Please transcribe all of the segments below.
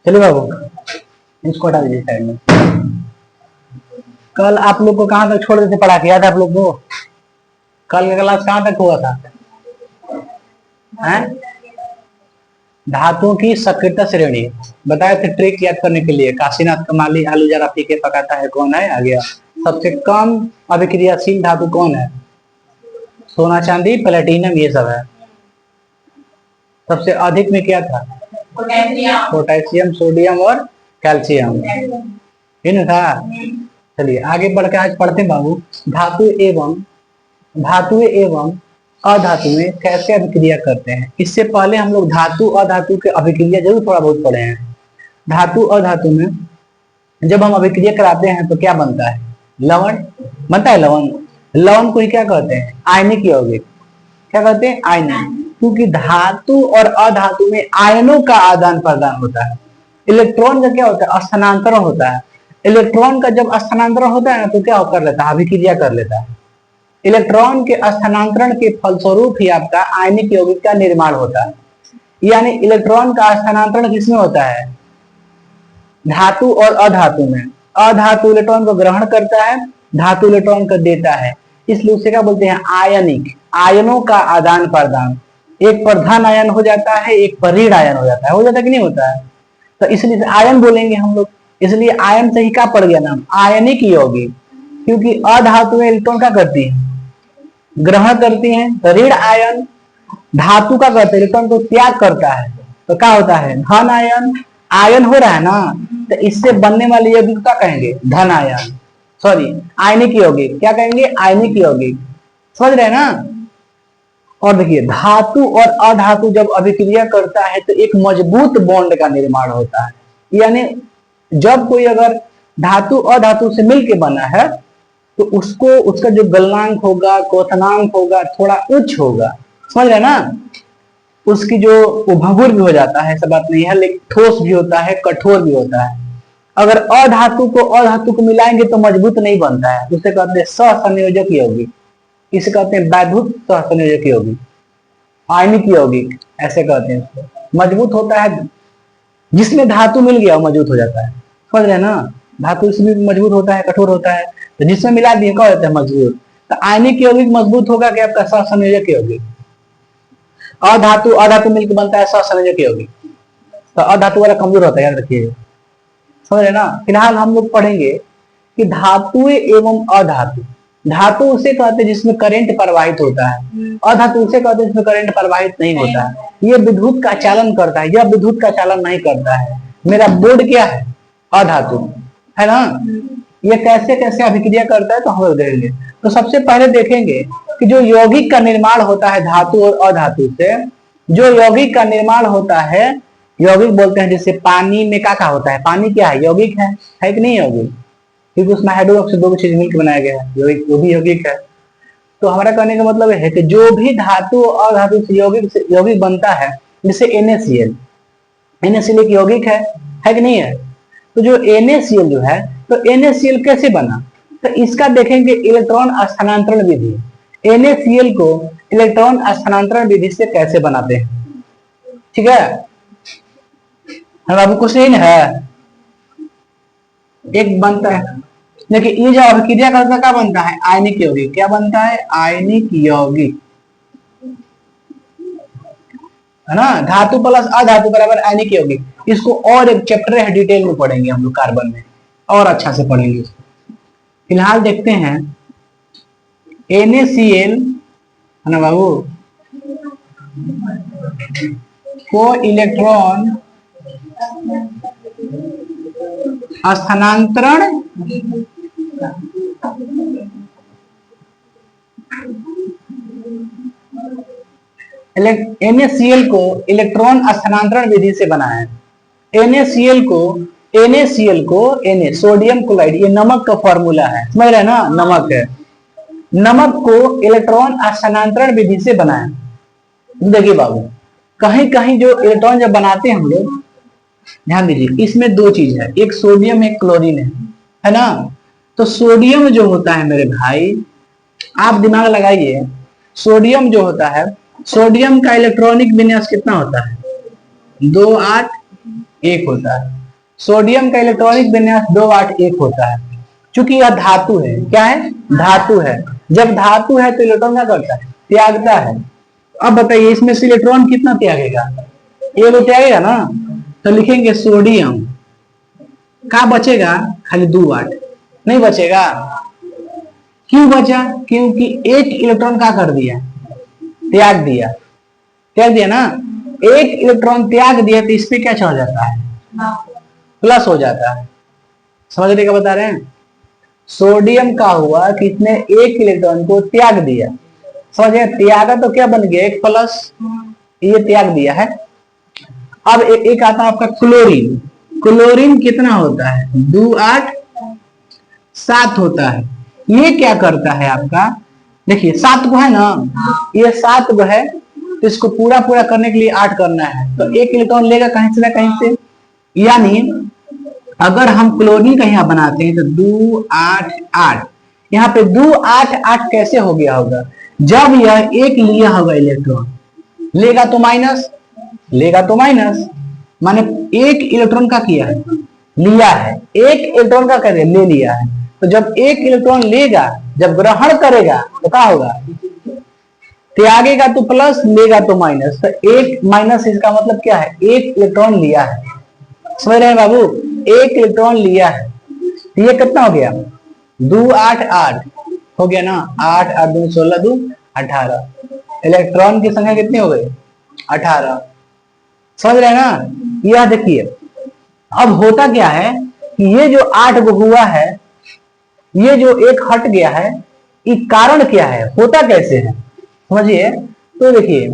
चलिए बाबू इसको हटा दीजिए साइड में। कल आप लोग को कहाँ तक छोड़ देते पढ़ा के, याद है आप लोग को? कल का क्लास कहाँ तक हुआ था? हैं? धातुओं की सक्रियता श्रेणी बताए थे ट्रिक याद करने के लिए। काशीनाथ कमाली आलू जरा फीके पकाता है, कौन है? आ गया। सबसे कम अभिक्रियाशील धातु कौन है? सोना चांदी प्लेटिनम ये सब है। सबसे अधिक में क्या था? पोटेशियम सोडियम और कैल्शियम, इन था। चलिए आगे बढ़ के आज पढ़ते हैं बाबू, धातु एवं अधातु में कैसे अभिक्रिया करते हैं। इससे पहले हम लोग धातु अधातु के अभिक्रिया जरूर थोड़ा बहुत पढ़े हैं। धातु अधातु में जब हम अभिक्रिया कराते हैं तो क्या बनता है? लवण बनता है। लवण को ही क्या कहते हैं? आयनिक यौगिक। क्या कहते हैं? आयनिक। क्योंकि धातु और अधातु में आयनों का आदान प्रदान होता है। इलेक्ट्रॉन का क्या होता है? स्थानांतरण होता है। इलेक्ट्रॉन का जब स्थानांतरण होता है ना तो क्या कर लेता है? अभिक्रिया कर लेता है। इलेक्ट्रॉन के स्थानांतरण के फलस्वरूप ही आपका आयनिक यौगिक का निर्माण होता है। यानी इलेक्ट्रॉन का स्थानांतरण किसमें होता है? धातु और अधातु में। अधातु इलेक्ट्रॉन को ग्रहण करता है, धातु इलेक्ट्रॉन को देता है, इसलिए उसे क्या बोलते हैं? आयनिक। आयनों का आदान प्रदान, एक पर धन आयन हो जाता है, एक पर ऋण आयन हो जाता है। हो जाता है कि नहीं होता है? तो इसलिए आयन बोलेंगे हम लोग। इसलिए आयन से ही क्या पड़ गया नाम? आयनिक यौगिक। क्योंकि अधातु में इलेक्ट्रॉन क्या करती है? ग्रहण करती है। ऋण आयन धातु का करते हैं, इलेक्ट्रॉन को त्याग करता है, तो क्या होता है? धन आयन। आयन हो रहा है ना, तो इससे बनने वाले यौगिक क्या कहेंगे? धन आयन, सॉरी आयनिक यौगिक। क्या कहेंगे? आयनिक यौगिक। समझ रहे हैं ना? और देखिए धातु और अधातु जब अभिक्रिया करता है तो एक मजबूत बॉन्ड का निर्माण होता है। यानी जब कोई अगर धातु अधातु से मिलके बना है तो उसको उसका जो गलनांक होगा, क्वथनांक होगा, थोड़ा उच्च होगा। समझ रहे ना? उसकी जो भंगुर भी हो जाता है, ऐसा बात नहीं है, लेकिन ठोस भी होता है, कठोर भी होता है। अगर अधातु को मिलाएंगे तो मजबूत नहीं बनता है, उसे कहते हैं सहसंयोजक यौगिक। इसे कहते हैं वैद्युत सहसंयोजक यौगिक, आयनिक यौगिक ऐसे कहते हैं इसको। मजबूत होता है, जिसमें धातु मिल गया वो मजबूत हो जाता है। समझ रहे ना? धातु इसमें मजबूत होता है, कठोर होता है, तो जिसमें मिला दिए क्या होता है? मजबूत। तो आयनिक यौगिक मजबूत होगा कि आपका सहसंयोजक यौगिक। अधातु मिलकर बनता है सहसंयोजक यौगिक, तो अधातु वाला कमजोर होता है, याद रखिए। समझ रहे ना? फिलहाल हम लोग पढ़ेंगे कि धातु एवं अधातु। धातु उसे कहते हैं जिसमें करंट प्रवाहित होता है, अधातु उसे कहते हैं जिसमें करंट प्रवाहित नहीं होता है। ये विद्युत का चालन करता है, यह विद्युत का चालन नहीं करता है। मेरा बोर्ड क्या है? अधातु है ना? ये कैसे कैसे अभिक्रिया करता है तो हम लोग देखेंगे। तो सबसे पहले देखेंगे कि जो यौगिक का निर्माण होता है धातु और अधातु से, जो यौगिक का निर्माण होता है, यौगिक बोलते हैं जैसे पानी में क्या होता है? पानी क्या है? यौगिक है कि नहीं यौगिक? क्योंकि उसमें हाइड्रोक्साइड दो चीज मिलकर बनाया गया है, यौगिक, वो भी यौगिक है। तो हमारा कहने का मतलब है कि जो भी धातु और अधातु से यौगिक बनता है, जैसे NaCl, NaCl एक यौगिक है कि नहीं है? तो जो NaCl जो है, तो NaCl कैसे बना? तो इसका देखेंगे इलेक्ट्रॉन स्थानांतरण विधि। NaCl को इलेक्ट्रॉन स्थानांतरण विधि से कैसे बनाते हैं, ठीक है? बाबू कुछ नहीं है, एक बनता है। देखिए ये जो अभिक्रिया करता क्या बनता है? आयनिक यौगिक। क्या बनता है? आयनिक यौगिक, है ना? धातु प्लस अधातु बराबर आयनिक यौगिक। इसको और एक चैप्टर है, डिटेल में पढ़ेंगे हम लोग, कार्बन में और अच्छा से पढ़ेंगे इसको। फिलहाल देखते हैं NaCl, है ना बाबू, को इलेक्ट्रॉन स्थानांतरण NaCl को इलेक्ट्रॉन स्थानांतरण विधि से बनाया है। NaCl को Na सोडियम क्लोराइड, ये नमक का फॉर्मूला है, समझ रहे हैं ना? नमक है। नमक को इलेक्ट्रॉन स्थानांतरण विधि से बनाया। देखिए बाबू, कहीं कहीं जो इलेक्ट्रॉन जब बनाते हैं हम लोग, ध्यान दीजिए, इसमें दो चीज है, एक सोडियम एक क्लोरीन है ना? तो सोडियम जो होता है मेरे भाई, आप दिमाग लगाइए, सोडियम जो होता है, सोडियम का इलेक्ट्रॉनिक विन्यास कितना होता है? 2 8 1 होता है। सोडियम का इलेक्ट्रॉनिक विन्यास 2 8 1 होता है। चूंकि यह धातु है, क्या है, धातु है। जब धातु है तो इलेक्ट्रॉन क्या करता है, त्यागता है। अब बताइए इसमें से इलेक्ट्रॉन कितना त्यागेगा, ये तो त्यागेगा ना, तो लिखेंगे सोडियम क्या बचेगा, खाली 2 8 नहीं बचेगा। क्यों बचा, क्योंकि एक इलेक्ट्रॉन क्या कर दिया, त्याग दिया, त्याग दिया ना। एक इलेक्ट्रॉन त्याग दिया तो इस पे क्या हो जाता है, प्लस हो जाता है। समझने का बता रहे हैं। सोडियम का हुआ कि इसने एक इलेक्ट्रॉन को त्याग दिया, समझे, त्यागा तो क्या बन गया, एक प्लस, ये त्याग दिया है। अब एक आता है आपका क्लोरीन। क्लोरीन कितना होता है, 2 8 7 होता है। ये क्या करता है आपका, देखिए 7 को है ना, ये 7 को है, तो इसको पूरा पूरा करने के लिए 8 करना है, तो एक इलेक्ट्रॉन लेगा कहीं से ना कहीं से। यानी अगर हम क्लोरीन का यहाँ बनाते हैं तो 2 8 8, यहाँ पे 2 8 8 कैसे हो गया होगा, जब यह एक लिया होगा इलेक्ट्रॉन, लेगा तो माइनस, लेगा तो माइनस, माने एक इलेक्ट्रॉन का किया है, लिया है, एक इलेक्ट्रॉन का कर ले लिया है। तो जब एक इलेक्ट्रॉन लेगा, जब ग्रहण करेगा तो क्या होगा, त्यागेगा तो प्लस, लेगा तो माइनस, तो एक माइनस, इसका मतलब क्या है, एक इलेक्ट्रॉन लिया है। समझ रहे हैं बाबू, एक इलेक्ट्रॉन लिया है, तो ये कितना हो गया, 2 8 8 हो गया ना, 8 8 2 16 2 18, इलेक्ट्रॉन की संख्या कितनी हो गई, 18। समझ रहे हैं ना। यह देखिए अब होता क्या है कि ये जो 8 गो हुआ है, ये जो एक हट गया है, ये कारण क्या है, होता कैसे है, समझिए। तो देखिए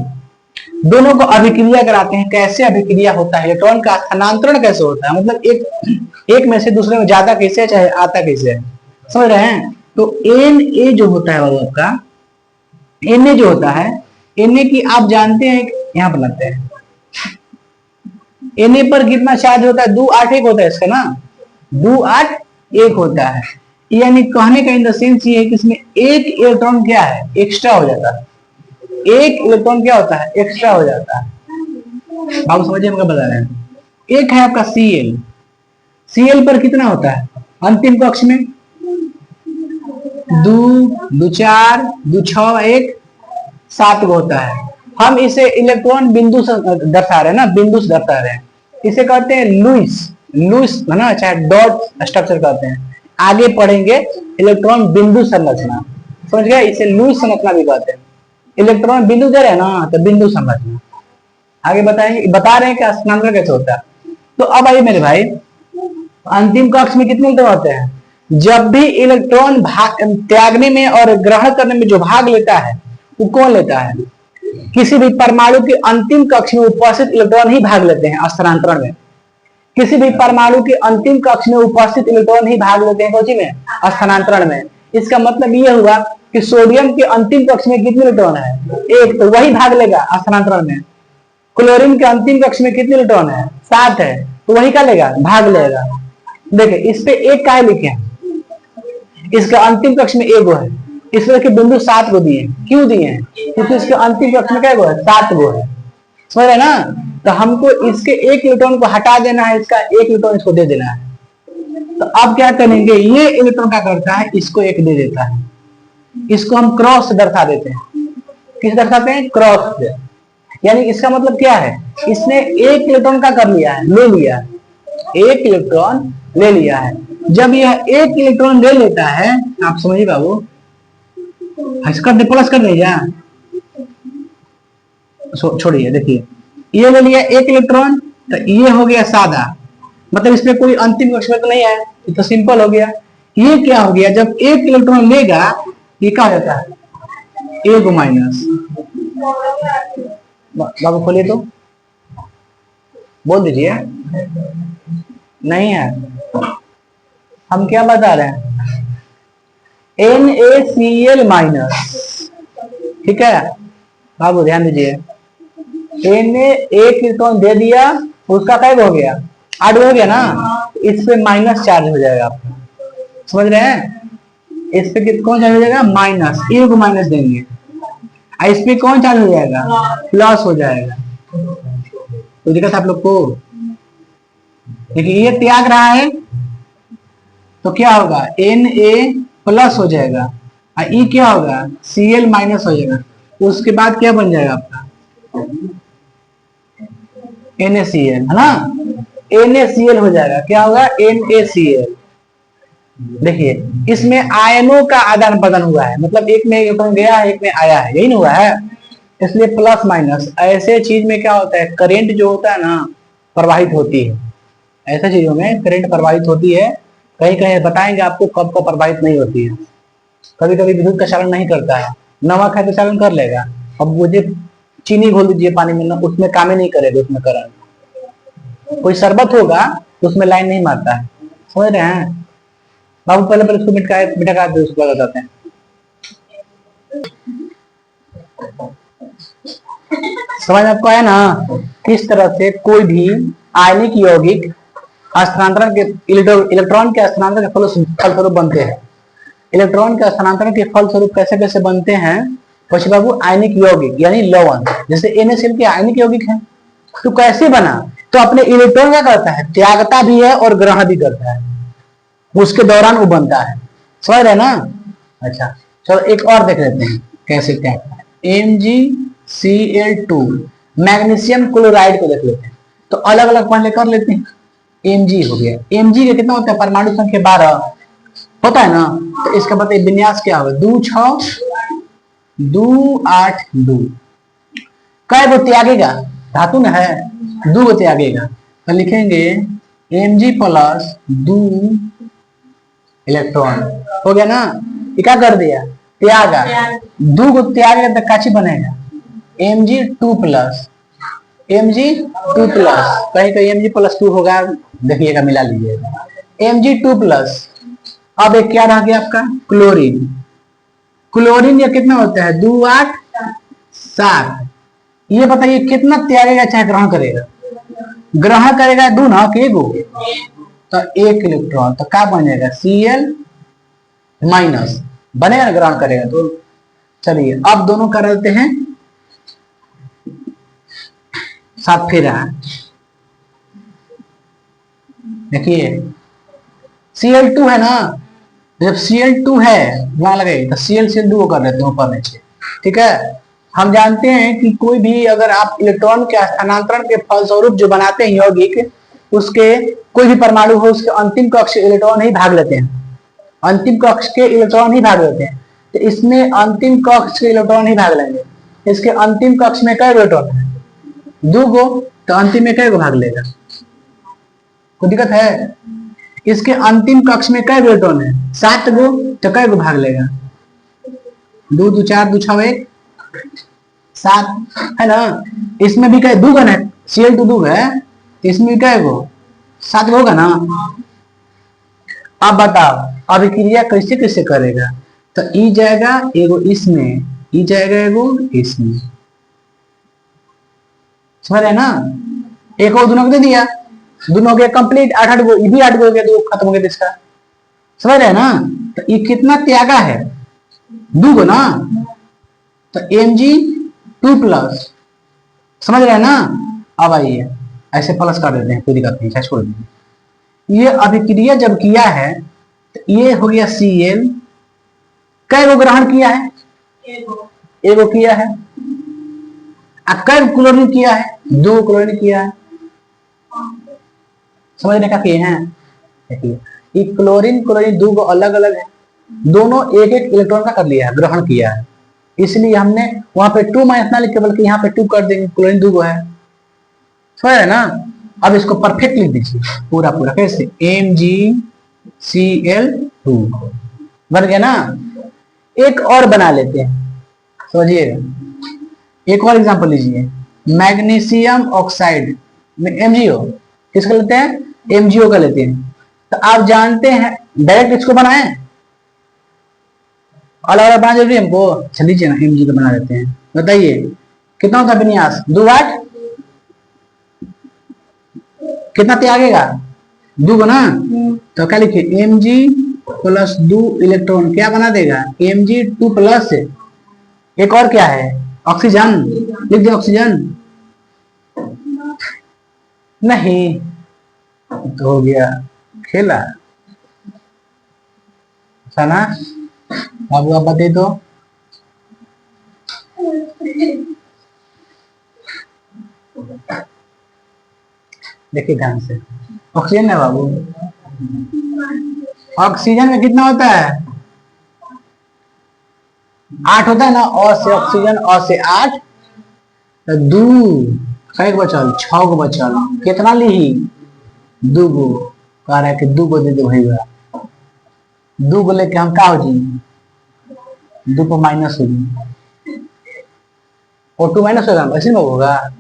दोनों को अभिक्रिया कराते हैं, कैसे अभिक्रिया होता है, इलेक्ट्रॉन का स्थानांतरण कैसे होता है, मतलब एक में से दूसरे में ज्यादा कैसे, चाहे आता कैसे है, समझ रहे हैं। तो एन ए जो होता है बाबू आपका, एन ए जो होता है, एन ए की आप जानते हैं, यहां बनाते हैं, एन ए पर कितना चार्ज होता है, 2 8 1 होता है इसका ना, 2 8 1 होता है। यानी कहने का इन द सेंस ये है कि इसमें एक इलेक्ट्रॉन क्या है, एक्स्ट्रा हो जाता है, एक इलेक्ट्रॉन क्या होता है, एक्स्ट्रा हो जाता है। आप समझिए हम क्या बता रहे हैं। एक है आपका Cl, Cl पर कितना होता है अंतिम कक्ष में, 2 2 4 2 6 1 7 होता है। हम इसे इलेक्ट्रॉन बिंदु से दर्शा रहे हैं ना, बिंदु से दर्शा रहे हैं, इसे कहते हैं लुईस, लुईस है ना, चाहे डॉट स्ट्रक्चर कहते हैं। आगे पढ़ेंगे इलेक्ट्रॉन बिंदु संरचना, समझ गए, इसे लुईस संरचना भी कहते हैं। इलेक्ट्रॉन बिंदु दे रहे हैं ना, तो बिंदु संरचना। आगे बताएंगे, बता रहे हैं कि स्थानांतरण कैसे होता है। तो अब आइए मेरे भाई, अंतिम कक्ष में कितने इलेक्ट्रॉन होते हैं, जब भी इलेक्ट्रॉन त्यागने में और ग्रहण करने में जो भाग लेता है वो कौन लेता है, किसी भी परमाणु के अंतिम कक्ष में उपस्थित इलेक्ट्रॉन ही भाग लेते हैं स्थानांतरण में। किसी भी परमाणु के अंतिम कक्ष में उपस्थित इलेक्ट्रॉन ही भाग लेते हैं कौन में, स्थानांतरण में। इसका मतलब यह हुआ कि सोडियम के अंतिम कक्ष में कितने इलेक्ट्रॉन है, एक, तो वही भाग लेगा स्थानांतरण में। क्लोरीन के अंतिम कक्ष में कितने इलेक्ट्रॉन है, 7 है, तो वही क्या लेगा, भाग लेगा। देखिए इस पे एक का लिखे, इसका अंतिम कक्ष में एक गो है, इस तरह के बिंदु 7 को दिए, क्यों दिए हैं, क्योंकि इसके अंतिम कक्ष में क्या गो है, 7 गो है, समझ रहे ना। तो हमको इसके एक इलेक्ट्रॉन को हटा देना है, इसका एक इलेक्ट्रॉन इसको दे देना है। तो अब क्या करेंगे, ये इलेक्ट्रॉन क्या करता है, इसको एक दे देता है, इसको हम क्रॉस से दर्शा देते हैं। किस दर्शाते हैं, क्रॉस से। यानी इसका मतलब क्या है, इसने एक इलेक्ट्रॉन का कर लिया है, ले लिया है, एक इलेक्ट्रॉन ले लिया है। जब यह एक इलेक्ट्रॉन ले लेता है, आप समझिए बाबू, इसका प्लस कर दीजिए, छोड़िए, देखिए ये ले लिया एक इलेक्ट्रॉन, तो ये हो गया सादा, मतलब इसमें कोई अंतिम कक्ष में तो नहीं है, ये तो सिंपल हो गया। ये क्या हो गया, जब एक इलेक्ट्रॉन लेगा ये क्या हो जाता है, एक माइनस। बाबू खोलिए तो, बोल दीजिए, नहीं है, हम क्या बता रहे हैं, NaCl माइनस, ठीक है बाबू ध्यान दीजिए। Na एक इलेक्ट्रॉन दे दिया, उसका क्या हो गया, 8 हो गया ना, इस पे माइनस चार्ज हो जाएगा आपका, समझ रहे हैं। इस पे कौन चार्ज हो जाएगा, माइनस, एक माइनस देंगे, इस पे कौन चार्ज हो जाएगा, प्लस हो जाएगा। तो दिक्कत आप लोग को, देखिए ये त्याग रहा है तो क्या होगा, Na+ हो जाएगा, और ई क्या होगा, Cl- हो जाएगा। उसके बाद क्या बन जाएगा आपका NaCl, है ना, NaCl हो जाएगा, क्या होगा, NaCl। देखिए इसमें आयनों का आदान प्रदान हुआ है, मतलब एक में इलेक्ट्रॉन गया है, एक में आया है, यही ना हुआ है, इसलिए प्लस माइनस। ऐसे चीज में क्या होता है, करंट जो होता है ना प्रवाहित होती है, ऐसे चीजों में करंट प्रवाहित होती है। कहीं कहीं बताएंगे आपको कब कब प्रवाहित नहीं होती है। कभी कभी विद्युत का चालन नहीं करता है, नमक है तो चालन कर लेगा, अब मुझे चीनी घोल दीजिए पानी में, उसमें काम ही नहीं करेगा, उसमें करंट। कोई शरबत होगा तो उसमें लाइन नहीं मारता है, समझ रहे हैं बाबू, पहले पहले उसको मिटा का उसको बताते हैं। समझ आपको आया ना, किस तरह से कोई भी आयनिक यौगिक स्थानांतरण के इलेक्ट्रॉन के स्थानांतरण के फलस्वरूप बनते हैं। इलेक्ट्रॉन के स्थानांतरण के फलस्वरूप कैसे कैसे बनते हैं पश्चिम बाबू, आयनिक यौगिक यानी लवण, जैसे NaCl के आयनिक यौगिक है। तो कैसे बना, तो अपने इलेक्ट्रॉन क्या करता है, त्यागता भी है और ग्रहण भी करता है, उसके दौरान वो बनता है, समझ रहे ना। अच्छा चलो एक और देख लेते हैं कैसे क्या है। MgCl2 मैग्नीशियम क्लोराइड को देख लेते हैं, तो अलग अलग पहले कर लेते हैं। Mg हो गया, Mg का कितना होता है, परमाणु संख्या 12 होता है ना, तो इसका मतलब विन्यास क्या होगा, 2 6 2 8 2। कै गो त्यागेगा, धातु में है 2 गो त्यागेगा, तो लिखेंगे Mg प्लस 2 इलेक्ट्रॉन, हो गया ना। ये क्या कर दिया, त्यागा, 2 गो त्यागेगा तो काची बनेगा, Mg2 प्लस, Mg2 प्लस, कहीं कहीं Mg+2 होगा, देखिएगा मिला लीजिएगा, Mg2 प्लस। अब एक क्या रह गया आपका, क्लोरीन। क्लोरीन ये कितना होता है, 2 8 7। ये बताइए कितना त्यागेगा चाहे ग्रहण करेगा, ग्रहण करेगा 2 ना कि एगो, तो 1 इलेक्ट्रॉन, तो क्या बनेगा, Cl- बनेगा ना, ग्रहण करेगा तो। चलिए अब दोनों कर लेते हैं साथ फेरा। देखिए Cl2 है ना, जब Cl2 है वहां लगे तो Cl2 कर लेते हैं ऊपर नीचे, ठीक है। हम जानते हैं कि कोई भी अगर आप इलेक्ट्रॉन के स्थानांतरण के फलस्वरूप जो बनाते हैं यौगिक, उसके कोई भी परमाणु हो उसके अंतिम कक्ष इलेक्ट्रॉन ही भाग लेते हैं, अंतिम कक्ष के इलेक्ट्रॉन ही भाग लेते हैं। तो इसमें अंतिम कक्ष के इलेक्ट्रॉन ही भाग लेंगे। इसके अंतिम कक्ष में कई इलेक्ट्रॉन है, 2 गो, तो अंतिम में कई गो भाग लेगा, कोई दिक्कत है। इसके अंतिम कक्ष में कई इलेक्ट्रॉन है, 7 गो, तो कई गो भाग लेगा, 2 2 4 2 6 1 7 है ना। इसमें भी कई 2 गो है, Cl2 2 है, तो इसमें भी कई गो, 7 गो होगा ना। अब बताओ अभिक्रिया कैसे कैसे करेगा, तो ई जाएगा एगो इसमें, ई जाएगा एगो इसमें, समझ रहे ना। एक और दोनों को दे दिया, दोनों हो गया कंप्लीट, 8 8 गो, ये भी 8 गो हो गया, 2 खत्म हो गया इसका, समझ रहे ना। तो ये कितना त्यागा है, 2 गो ना, तो Mg2 प्लस, समझ रहे ना। अब आइए ऐसे प्लस कर देते हैं, कोई दिक्कत नहीं, छोड़ दीजिए। ये अभिक्रिया जब किया है तो ये हो गया Cl, कै गो ग्रहण किया है, एगो किया है, कै क्लोरीन किया है, 2 क्लोरीन किया है, समझने का किए हैं। देखिए ये क्लोरीन क्लोरीन 2 गो अलग अलग है, दोनों एक एक इलेक्ट्रॉन का कर लिया है, ग्रहण किया है, इसलिए हमने वहां पे 2 माइनस ना लिखे बल्कि यहाँ पे 2 कर देंगे, क्लोरीन 2 गो है, समझ रहे ना। अब इसको परफेक्ट लिख दीजिए पूरा पूरा, कैसे, MgCl2 बन गया ना। एक और बना लेते हैं, समझिएगा, एक और एग्जांपल लीजिए, मैग्नीशियम ऑक्साइड में MgO, किसका लेते हैं, MgO का लेते हैं। तो आप जानते हैं डायरेक्ट इसको बनाए, अलग अलग बना जरूरी हमको, अच्छा लीजिए ना Mg का बना देते हैं। बताइए कितना होता है विन्यास, 2 8 कितना त्यागेगा, 2 गो ना, तो क्या लिखिए Mg प्लस 2 इलेक्ट्रॉन क्या बना देगा, Mg2 प्लस, एक और क्या है, ऑक्सीजन, लिख दे ऑक्सीजन, नहीं तो हो गया खेला। सना बाबू आप बता दो। देखिए ध्यान से, ऑक्सीजन है बाबू, ऑक्सीजन में कितना होता है? 8 होता है ना। और से ऑक्सीजन, और से 8, तो 2 कई बचल, 6 गो बचल। कितना ली? 2 गो। कह रहा है कि 2 गो दे दो भैया। 2 गो लेके हम का हो जी, 2 को माइनस हो जी, और 2 माइनस होगा, ऐसे में होगा।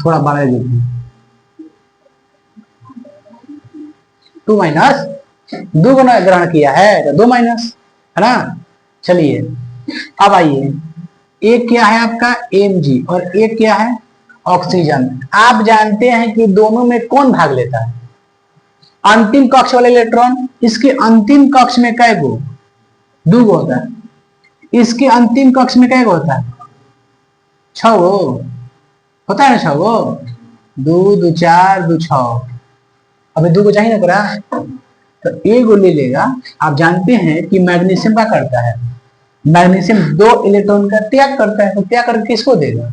थोड़ा बढ़ा दीजिए, 2 माइनस, 2 को ना ग्रहण किया है तो 2 माइनस है ना। चलिए अब आइए, एक क्या है आपका Mg और एक क्या है ऑक्सीजन। आप जानते हैं कि दोनों में कौन भाग लेता है? अंतिम कक्ष वाले इलेक्ट्रॉन। इसके अंतिम कक्ष में कै गो? 2 गो होता है। इसके अंतिम कक्ष में कै गो होता है? 6 गो होता है ना। 6 गो, 2 2 4 2 6। अभी 2 गो चाहिए ना पूरा, तो एक गो ले लेगा। आप जानते हैं कि मैग्नीशियम क्या करता है? मैग्नीशियम 2 इलेक्ट्रॉन का त्याग करता है, तो त्याग करके किसको देगा?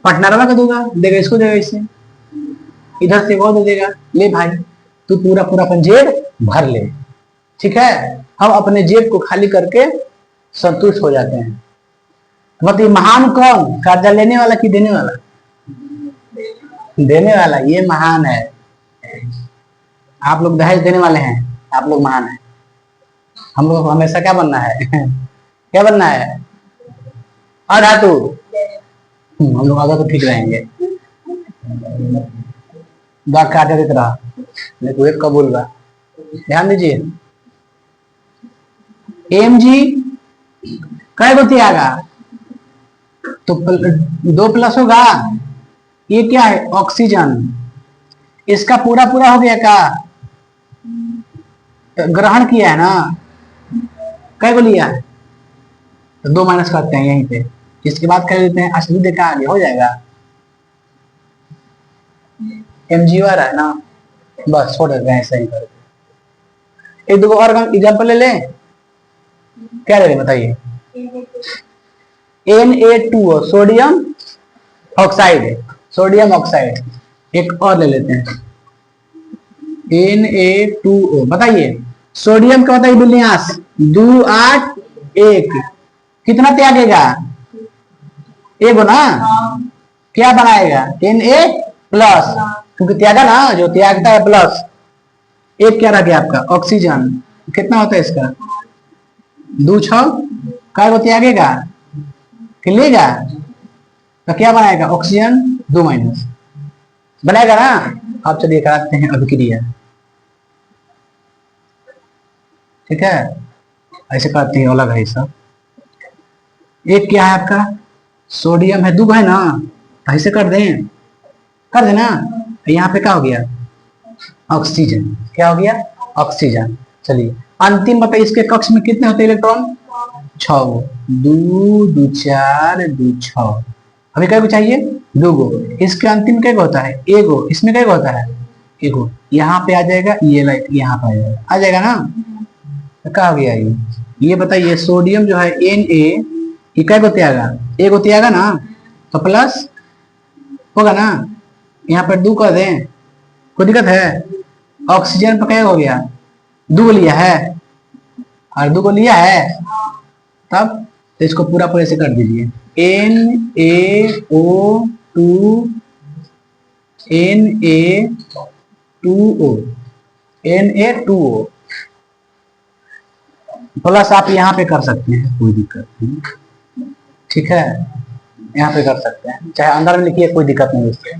पार्टनर वाला को देगा, इसको देगा, इसे इधर से वो दे देगा। ले भाई तू पूरा पूरा अपन जेब भर ले, ठीक है। हम अपने जेब को खाली करके संतुष्ट हो जाते हैं। मतलब महान कौन? कर्जा लेने वाला कि देने वाला? देने वाला, ये महान है। आप लोग दहेज देने वाले हैं, आप लोग महान हैं। हम लोग को हमेशा क्या बनना है? क्या बनना है? अधातु। हम लोग आधा तो ठीक रहेंगे। काटे देख रहा, देखो एक कबूल बा, ध्यान दीजिए। Mg कै गो त्यागा? तो 2 प्लस होगा। ये क्या है? ऑक्सीजन। इसका पूरा पूरा हो गया का? तो ग्रहण किया है ना, कै गो लिया है? तो 2 माइनस करते हैं यहीं पे। इसके बाद कर देते हैं असली देखा, आगे हो जाएगा। Mg आ रहा है ना, बस छोड़ देते हैं ऐसा ही करके। एक दो और एग्जाम्पल ले लें। क्या ले लें बताइए? Na2O, sodium oxide, sodium oxide. एक और ले लेते हैं, Na2O। बताइए सोडियम का बताइए विन्यास, 2 8 1। कितना त्यागेगा? एगो ना। क्या बनाएगा? Na+, क्योंकि त्यागा ना, जो त्यागता है प्लस। एक क्या रह गया आपका? ऑक्सीजन। कितना होता है इसका? 2 6 काय को त्यागेगा कि लेगा? तो क्या बनाएगा? ऑक्सीजन 2 माइनस बनाएगा ना। अब चलिए कराते हैं अभिक्रिया, ठीक है। ऐसे करते हैं, अलग है सब। एक क्या है आपका? सोडियम है, 2 है ना, ऐसे कर दें, कर देना। यहाँ पे क्या हो गया? ऑक्सीजन। क्या हो गया? ऑक्सीजन। चलिए अंतिम बताइए, इसके कक्ष में कितने होते हैं इलेक्ट्रॉन? 6 गो। 2 2 4 2 6। अभी क्या चाहिए? 2 गो। इसके अंतिम क्या होता है? एगो। इसमें क्या होता है? एगो। यहाँ पे आ जाएगा, ये लाइट यहाँ पे आ जाएगा ना। तो क्या हो गया ये बताइए। सोडियम जो है Na, ये क्या त्यागा? एगो त्यागा ना, तो प्लस होगा ना। यहाँ पर 2 कर दें, कोई दिक्कत है? ऑक्सीजन पर क्या हो गया? 2 को लिया है, और 2 को लिया है, तब तो इसको पूरा पूरे से कर दीजिए। Na2O प्लस आप यहाँ पे कर सकते हैं, कोई दिक्कत नहीं, ठीक है। यहाँ पे कर सकते हैं, चाहे अंदर में लिखिए, कोई दिक्कत नहीं उससे।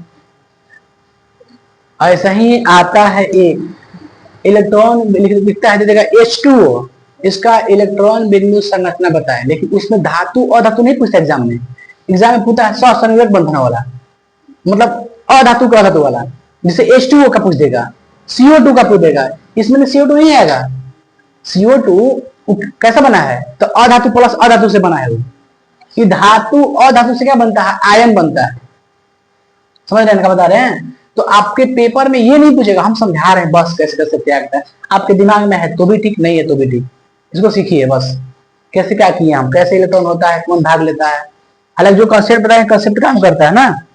ऐसा ही आता है एक इलेक्ट्रॉन लिखता है, दे देगा H2O। इसका इलेक्ट्रॉन बिंदु संरचना बताए, लेकिन उसमें धातु और धातु नहीं पूछता एग्जाम में। एग्जाम में पूछता है सहसंयोजक बंधन वाला, मतलब अधातु का धातु वाला, जिसे H2O का पूछ देगा, CO2 का पूछ देगा। इसमें CO2 नहीं आएगा। CO2 कैसा बना है? तो अधातु प्लस अधातु से बना है वो। कि धातु और धातु से क्या बनता है? आयन बनता है। समझ रहे हैं क्या बता रहे हैं? तो आपके पेपर में ये नहीं पूछेगा हम समझा रहे हैं बस कैसे कैसे त्याग है, आपके दिमाग में है तो भी ठीक, नहीं है तो भी ठीक, इसको सीखिए बस कैसे क्या किए हम, कैसे इलेक्ट्रॉन होता है, कौन भाग लेता है। हालांकि जो कंसेप्ट बताए कंसेप्ट काम करता है ना,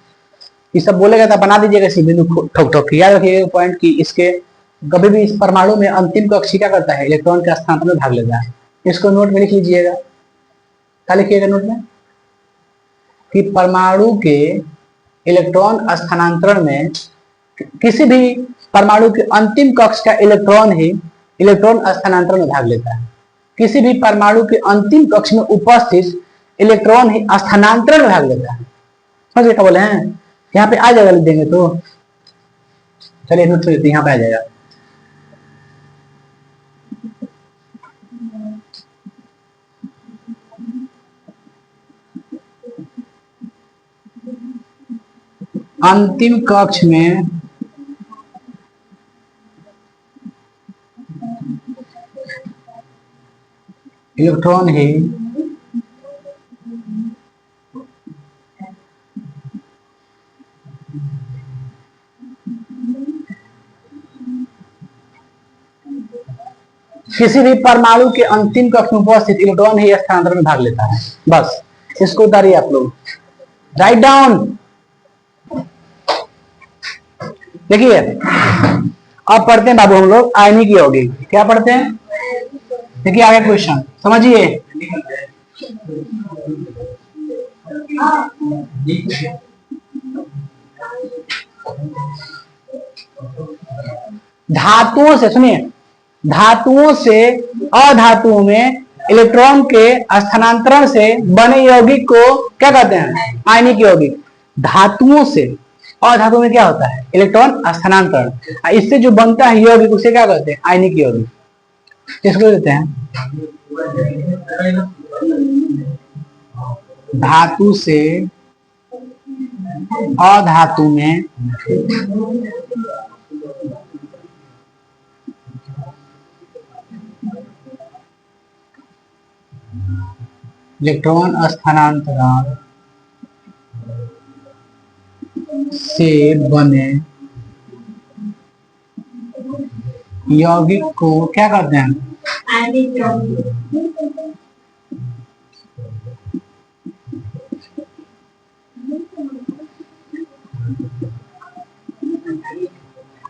ये सब बोलेगा तो बना दीजिएगा इसी बिंदु ठोक ठोक। याद रखिएगा पॉइंट की इसके कभी भी इस परमाणु में अंतिम कक्षी क्या करता है, इलेक्ट्रॉन के स्थानांतरण में भाग लेता है। इसको नोट में लिख लीजिएगा, क्या लिखिएगा नोट में कि परमाणु के इलेक्ट्रॉन स्थानांतरण में किसी भी परमाणु के अंतिम कक्ष का इलेक्ट्रॉन ही इलेक्ट्रॉन स्थानांतरण में भाग लेता है। किसी भी परमाणु के अंतिम कक्ष में उपस्थित इलेक्ट्रॉन ही स्थानांतरण में भाग लेता है। समझ क्या बोले हैं, यहाँ पे आ जाएगा, लिख देंगे तो चलिए नोट में यहाँ पे आ जाएगा। अंतिम कक्ष में इलेक्ट्रॉन ही किसी भी परमाणु के अंतिम कक्ष में उपस्थित इलेक्ट्रॉन ही स्थानांतरण में भाग लेता है। बस इसको उतारिए आप लोग, राइट डाउन। देखिए अब पढ़ते हैं बाबू हम लोग आयनिक यौगिक। क्या पढ़ते हैं, देखिए आगे क्वेश्चन समझिए। धातुओं से, सुनिए, धातुओं से अधातुओं में इलेक्ट्रॉन के स्थानांतरण से बने यौगिक को क्या कहते हैं, आयनिक यौगिक। धातुओं से अधातुओं में क्या होता है, इलेक्ट्रॉन स्थानांतरण, इससे जो बनता है यौगिक उसे क्या कहते हैं, आयनिक यौगिक। किसको देते हैं, धातु से अधातु में इलेक्ट्रॉन स्थानांतरण से बने यौगिक को क्या कहते हैं, आयनिक यौगिक।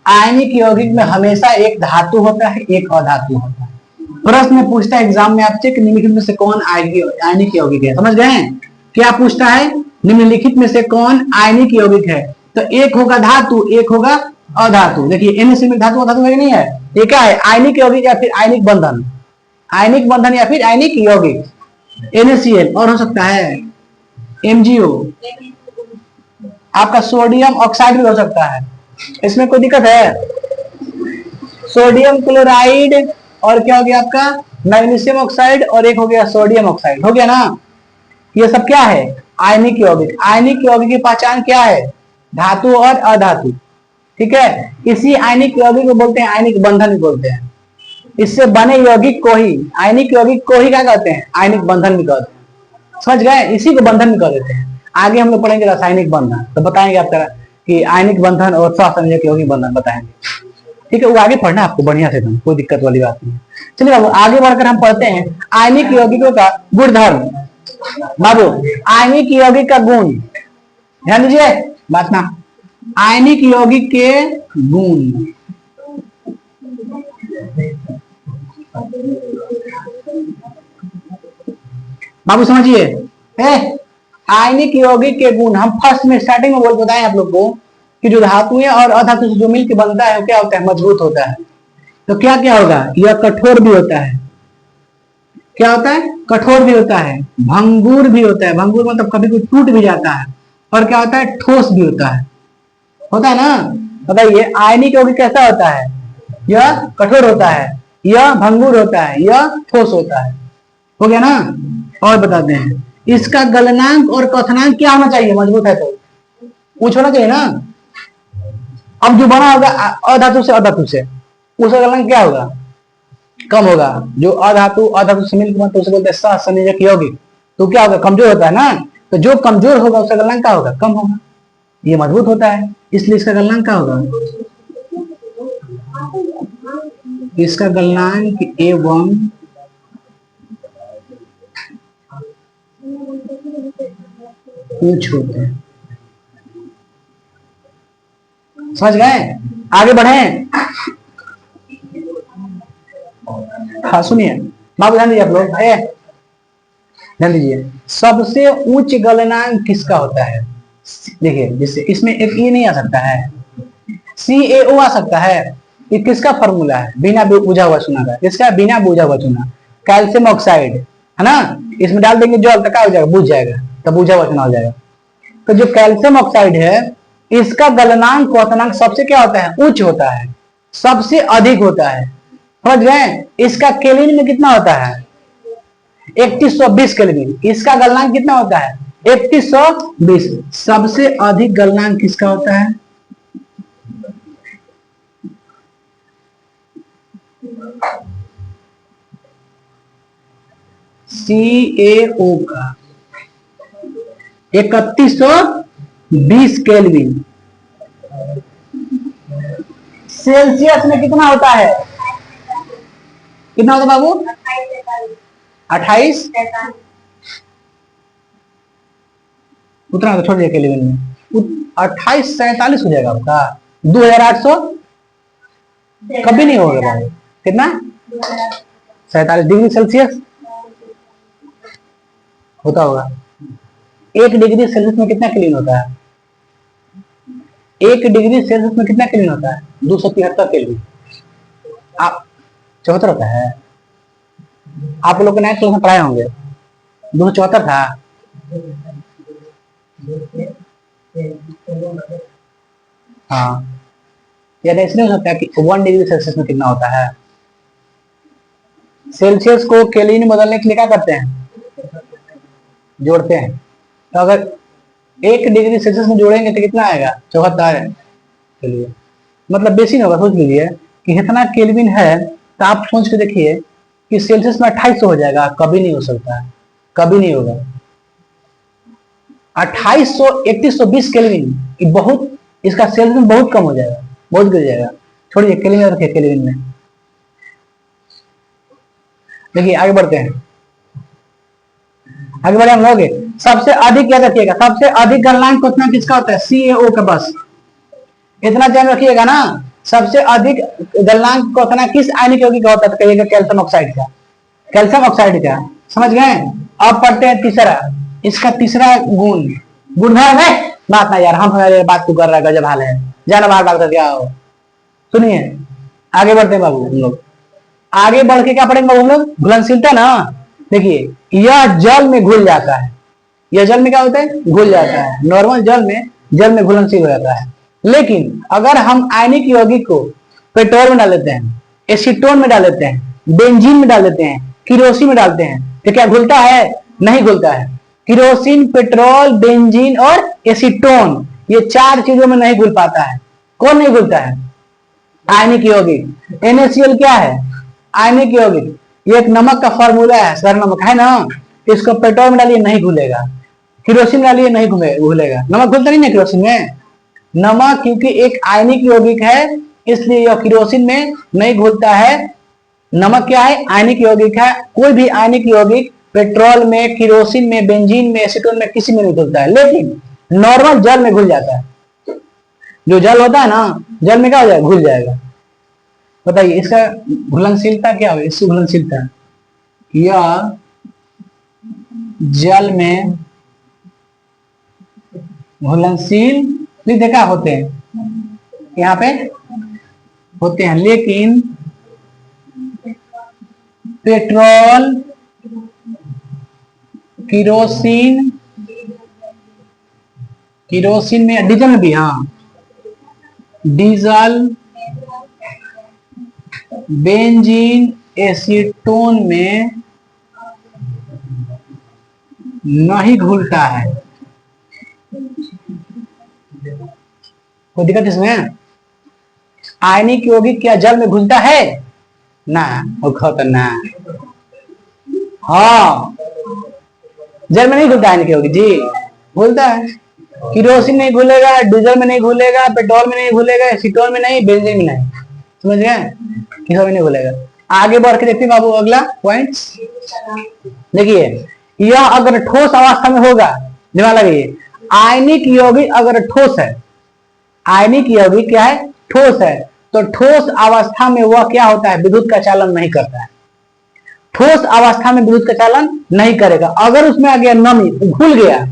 आयनिक यौगिक में हमेशा एक धातु होता है, एक अधातु होता है। प्रश्न पूछता है एग्जाम में आपसे कि निम्नलिखित में से कौन आयनिक यौगिक है। समझ गए, क्या पूछता है, निम्नलिखित में से कौन आयनिक यौगिक है। तो एक होगा धातु, एक होगा अधातु। देखिए NaCl में धातु अधातु है कि नहीं है, ये क्या है, आयनिक यौगिक या फिर आयनिक बंधन, आयनिक बंधन या फिर आयनिक यौगिक। NaCl और हो सकता है MgO, आपका सोडियम ऑक्साइड भी हो सकता है, इसमें कोई दिक्कत है। सोडियम क्लोराइड और क्या हो गया आपका मैग्नीशियम ऑक्साइड और एक हो गया सोडियम ऑक्साइड, हो गया ना। ये सब क्या है, आयनिक यौगिक। आयनिक यौगिक की पहचान क्या है, धातु और अधातु, ठीक है। इसी आयनिक यौगिक को बोलते हैं आयनिक बंधन भी बोलते हैं। इससे बने यौगिक को ही, आयनिक यौगिक को ही क्या कहते हैं, आयनिक बंधन भी कहते हैं। समझ गए, इसी को बंधन भी कह देते हैं। आगे हम लोग पढ़ेंगे रासायनिक बंधन, तो बताएंगे आपका कि आयनिक बंधन और सहसंयोजक यौगिक बंधन बताएंगे, ठीक है। वो आगे पढ़ना आपको बढ़िया से, कोई दिक्कत वाली बात नहीं है। चलिए बाबू आगे बढ़कर हम पढ़ते हैं आयनिक यौगिकों का गुणधर्म। बाबू आयनिक यौगिक का गुण, ध्यान दीजिए बात ना, आयनिक यौगिक के गुण। बाबू समझिए, आयनिक यौगिक के गुण हम फर्स्ट में स्टार्टिंग में बताएं आप लोग को कि जो धातुएं और अधातु से जो मिलकर बनता है क्या होता है, मजबूत होता है। तो क्या क्या होगा, यह कठोर भी होता है, क्या होता है, कठोर भी होता है, भंगुर भी होता है, भंगुर मतलब कभी कोई टूट भी जाता है, और क्या होता है, ठोस भी होता है ना। बताइए आयनिक यौगिक कैसा होता है, यह कठोर होता है, यह भंगुर होता है, यह ठोस होता है, हो गया ना। और बताते हैं इसका गलनांक और क्वथनांक क्या होना चाहिए, मजबूत है तो कुछ होना चाहिए ना। अब जो बना होगा अधातु से अधातु से, उसका गलनांक क्या होगा, कम होगा। जो अधातु से मिलकर बनता है उसे बोलते हैं सहसंयोजक यौगिक, तो क्या होगा, कमजोर होता है ना। तो जो कमजोर होगा उसका गलनांक क्या होगा, कम होगा, ये मजबूत होता है। इसलिए इसका गलनांक क्या होगा? इसका गलनांक A1 उच्च होते हैं। समझ गए? आगे बढ़े। हाँ सुनिए बाबू, ध्यान दीजिए आप लोग, ध्यान दीजिए। सबसे उच्च गलनांक किसका होता है? देखिए जिससे इसमें एक ई नहीं आ सकता है, CaO आ सकता है। ये किसका फॉर्मूला है? बिना बुझा हुआ चूना का। किसका? बिना बुझा हुआ चूना, कैल्शियम ऑक्साइड, है ना। इसमें डाल देंगे जल तो क्या हो जाएगा? बुझ जाएगा, तो बुझा हुआ चूना हो जाएगा। तो जो कैल्शियम ऑक्साइड है इसका गलनांक क्वथनांक सबसे क्या होता है? उच्च होता है, सबसे अधिक होता है। समझ गए? इसका केल्विन में कितना होता है? 3120 केल्विन। इसका गलनांक कितना होता है? 3120। सबसे अधिक गलनांक किसका होता है? CaO का 3120 केल्विन। सेल्सियस में कितना होता है? कितना होता है बाबू? 28। उतना तो छोड़ दिया केल्विन में, 2847 हो जाएगा आपका। 2800 कभी नहीं होगा बाबू। कितना? 47 डिग्री सेल्सियस होता होगा। 1 डिग्री सेल्सियस में कितना केल्विन होता है? 1 डिग्री सेल्सियस में कितना केल्विन होता है? 273 केल्विन। आप 74 होता है। आप लोग नाइन्थ क्लास में पढ़ाए होंगे, 274 था। हाँ, या इसलिए हो सकता है कि 1 डिग्री सेल्सियस में कितना होता है? सेल्सियस को केल्विन में बदलने के लिए क्या करते हैं? जोड़ते हैं। तो अगर 1 डिग्री सेल्सियस में जोड़ेंगे तो कितना आएगा? 74। चलिए मतलब बेसी नहीं होगा। सोच लीजिए कि इतना केल्विन है, तो आप सोच के देखिए कि सेल्सियस में 2800 हो जाएगा। कभी नहीं हो सकता है, कभी नहीं होगा। 2800 3120 केल्विन बहुत, इसका सेल्सियस में बहुत कम हो जाएगा, बहुत गिर जाएगा। छोड़िए केल्विन में रखिए, केल्विन में। देखिए आगे बढ़ते हैं, आगे बढ़े हम लोग। सबसे अधिक याद रखिएगा, सबसे अधिक गलनांक कितना किसका होता है? CaO का। बस इतना ध्यान रखिएगा ना। सबसे अधिक गलनांक कितना किस आयनिक यौगिक का होता है? तो कहिएगा कैल्शियम ऑक्साइड का, कैल्शियम ऑक्साइड का। समझ गए? अब पढ़ते हैं तीसरा। इसका तीसरा गुणधर्म है। बात ना यार, हम बात तू कर रहा है, गजब हाल है, जाना बाहर बात करके आओ। सुनिए आगे बढ़ते हैं बाबू हम लोग। आगे बढ़ के क्या पढ़ेंगे बाबू हम लोग? घुलनशीलता ना। देखिए यह जल में घुल जाता है, यह जल में क्या होता है? घुल जाता है। नॉर्मल जल में घुलनशील हो जाता है। लेकिन अगर हम आयनिक यौगिक को पेट्रोल में डाल देते हैं, एसीटोन में डाल देते हैं, बेंजीन में डाल देते हैं, किरोसिन में डालते हैं, तो क्या घुलता है? नहीं घुलता है। किरोसिन, पेट्रोल, बेंजीन और एसीटोन, ये 4 चीजों में नहीं घुल पाता है। कौन नहीं घुलता है? आयनिक यौगिक। NaCl क्या है? आयनिक यौगिक। ये एक नमक का फॉर्मूला है, सर नमक है ना। इसको पेट्रोल में डालिए नहीं घुलेगा, किरोसिन में डालिए नहीं घुलेगा। नमक घुलता नहीं ना किरोसिन में। नमक क्योंकि एक आयनिक यौगिक है, इसलिए यह किरोसिन में नहीं घुलता है। नमक क्या है? आयनिक यौगिक है। कोई भी आयनिक यौगिक पेट्रोल में, किरोसिन में, बेंजीन में, एसीटोन में किसी में नहीं घुलता है, लेकिन नॉर्मल जल में घुल जाता है। जो जल होता है ना, जल में क्या हो जाएगा? घुल जाएगा। बताइए इसका घुलनशीलता क्या है? इसकी घुलनशीलता, यह जल में घुलनशील देखा होते हैं, यहाँ पे होते हैं, लेकिन पेट्रोल, किरोसिन में, डीजल में भी, हाँ डीजल, बेंजीन, एसीटोन में नहीं घुलता है। कोई दिक्कत इसमें? आयनिक यौगिक क्या जल में घुलता है? ना, ना। हाँ, जल में नहीं घुलता आयनिक यौगिक जी, घुलता है। किरोसिन नहीं घुलेगा, डीजल में नहीं घुलेगा, पेट्रोल में नहीं घुलेगा, एसीटोन में नहीं, बेंजीन में नहीं। समझ गए? किसी में नहीं घुलेगा। आगे बढ़ के देखते हैं बाबू अगला पॉइंट। देखिए, यह अगर ठोस अवस्था में होगा, दिमाग लगाइए, आयनिक यौगिक अगर ठोस है, आयनिक यौगिक क्या है? ठोस है, तो ठोस अवस्था में वह क्या होता है? विद्युत का चालन नहीं करता है। ठोस अवस्था में विद्युत का चालन नहीं करेगा। अगर उसमें आ गया नमी, घुल गया,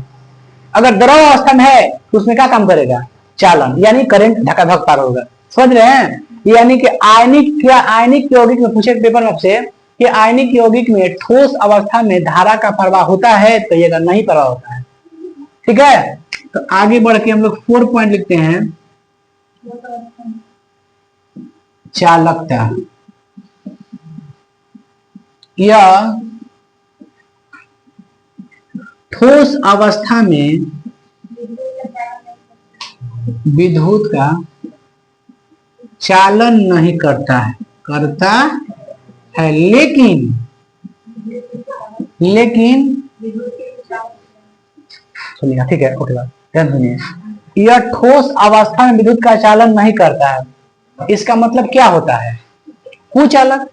अगर द्रव अवस्था में है तो उसमें क्या काम करेगा? चालन, यानी करंट धक्का-धक पार होगा। समझ रहे हैं? यानी कि आयनिक यौगिक में पूछे पेपर में आपसे कि आयनिक यौगिक में ठोस अवस्था में धारा का प्रवाह होता है, तो ये नहीं प्रवाह होता है। ठीक है, तो आगे बढ़ के हम लोग 4 पॉइंट लिखते हैं। चालकता, यह ठोस अवस्था में विद्युत का चालन नहीं करता है, लेकिन सुनिए, ठीक है, ओके, ध्यान सुनिए। यह ठोस अवस्था में विद्युत का चालन नहीं करता है, इसका मतलब क्या होता है? कुचालक।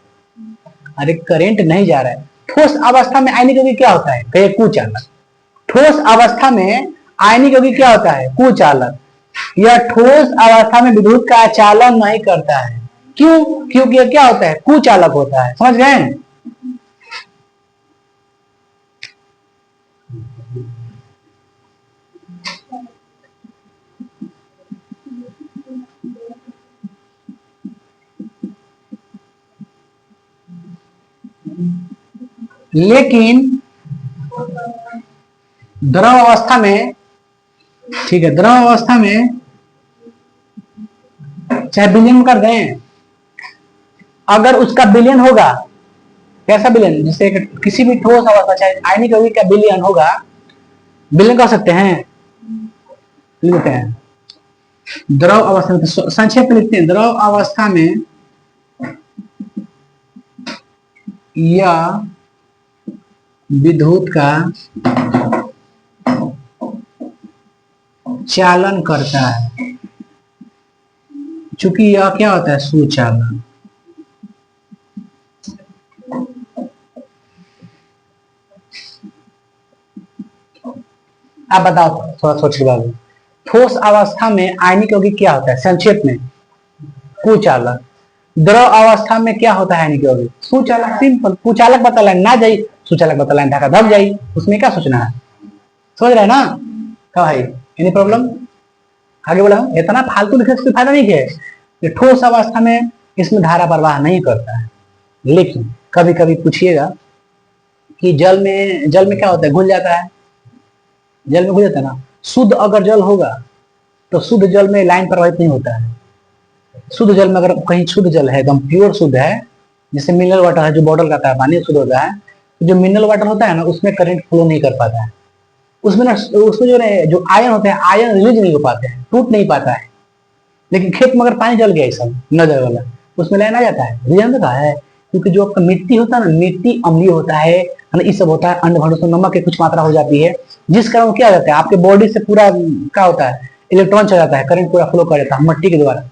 अरे करंट नहीं जा रहा है। ठोस अवस्था में आयनिक यौगिक क्या होता है? कहिए कुचालक। ठोस अवस्था में आयनिक यौगिक क्या होता है? कुचालक। यह ठोस अवस्था में विद्युत का चालन नहीं करता है। क्यों? क्योंकि यह क्या होता है? कुचालक होता है। समझ गए? लेकिन द्रव अवस्था में, ठीक है, द्रव अवस्था में चाहे विलयन कर दें, अगर उसका विलयन होगा, कैसा विलयन? जैसे किसी भी ठोस अवस्था, चाहे आयनिक यौगिक का विलयन होगा, विलयन कर सकते हैं, लिखते हैं द्रव अवस्था में, संक्षेप में लिखते हैं, द्रव अवस्था में यह विद्युत का चालन करता है, चूंकि यह क्या होता है? सुचालन। आप बताओ, थोड़ा सोच के बाबू, ठोस अवस्था में आयनिक यौगिक क्या होता है? संक्षेप में कुचालक। द्रव अवस्था में क्या होता है आयनिक यौगिक? सुचालक। सिंपल, कुचालक बता लाइन ना जाई, सुचालक बता लाइन ढाका धक जाई, उसमें क्या सोचना है? समझ रहे हैं ना? क्या भाई, एनी प्रॉब्लम? आगे बोला, इतना फालतू लिखने से फायदा नहीं है। ठोस अवस्था में इसमें धारा प्रवाह नहीं करता है, लेकिन कभी कभी पूछिएगा कि जल में क्या होता है? घुल जाता है। जल में घुल जाता है ना। शुद्ध अगर जल होगा तो शुद्ध जल में लाइन प्रवाहित नहीं होता है। शुद्ध जल में अगर कहीं शुद्ध जल है, एकदम प्योर शुद्ध है, जैसे मिनरल वाटर है, जो बॉटल का है, पानी शुद्ध होता है, तो जो मिनरल वाटर होता है ना, उसमें करंट फ्लो नहीं कर पाता है। उसमें जो आयन होते हैं, आयन रिलीज नहीं हो पाते हैं, टूट नहीं पाता है। लेकिन खेत में अगर पानी जल गया, सब नजर वाला, उसमें लाइन आ जाता है। रीजन पता है? क्योंकि जो आपका मिट्टी होता है ना, मिट्टी अम्लीय होता है ना, ये सब होता है, अंड भंडों से नमक की कुछ मात्रा हो जाती है, जिस कारण क्या हो जाता है, आपके बॉडी से पूरा क्या होता है? इलेक्ट्रॉन चला जाता है, करंट पूरा फ्लो कर जाता है मिट्टी के द्वारा।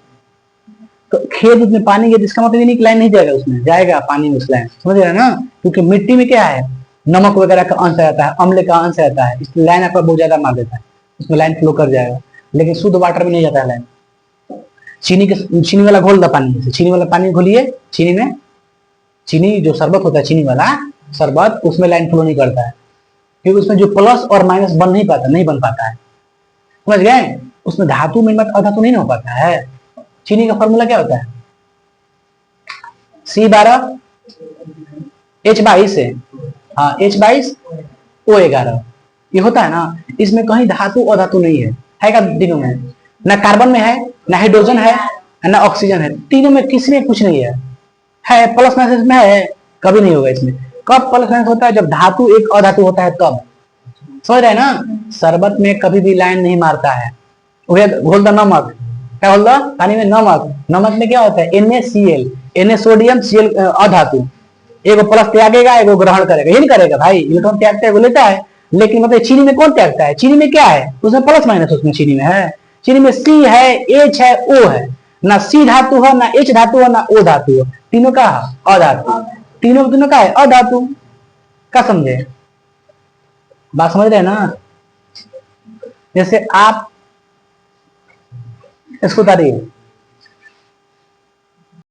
तो खेत में पानी गया, जिसका मतलब नहीं कि लाइन नहीं जाएगा, उसमें जाएगा पानी में, उस लाइन, समझ रहे हैं ना? क्योंकि मिट्टी में क्या है? नमक वगैरह का अंश रहता है, अम्ल का अंश रहता है, इसलिए लाइन आपका बहुत ज्यादा मार देता है, उसमें लाइन फ्लो कर जाएगा। लेकिन शुद्ध वाटर में नहीं जाता है लाइन। चीनी वाला घोल दा पानी, जैसे चीनी वाला पानी घोलिए, चीनी जो शरबत होता है, चीनी वाला शरबत, उसमें लाइन फ्लो नहीं करता है, क्योंकि उसमें जो प्लस और माइनस नहीं बन पाता है। समझ गए? उसमें धातु में मत अधातु नहीं हो पाता है। चीनी का फॉर्मूला क्या होता है? C12H22 है, हाँ, H22O11 ये होता है ना। इसमें कहीं धातु अधातु नहीं है क्या? तीनों में ना कार्बन में है, ना हाइड्रोजन है, ना ऑक्सीजन है, तीनों में किसी में कुछ नहीं है प्लस माइनस में है, कभी नहीं होगा इसमें। कब प्लस माइनस होता है? जब धातु एक अधातु होता है तब। समझ रहे हैं ना? शरबत में कभी भी लाइन नहीं मारता है। घोल दो नमक, क्या बोल दो? पानी में नमक में क्या होता है? Na सोडियम, Cl अधातु, एगो प्लस त्यागेगा, एगो ग्रहण करेगा, ये नहीं करेगा भाई, इलेक्ट्रॉन त्यागता है, लेता है। लेकिन मतलब चीनी में कौन त्यागता है? चीनी में क्या है? उसमें प्लस माइनस, उसमें चीनी में है, चीनी में सी है, एच है, ओ है। ना सी धातु है, ना एच धातु है, ना ओ धातु है, तीनों का अधातु। तीनों का है अधातु। क्या समझे? बात समझ रहे हैं ना? जैसे आप इसको उतारिए,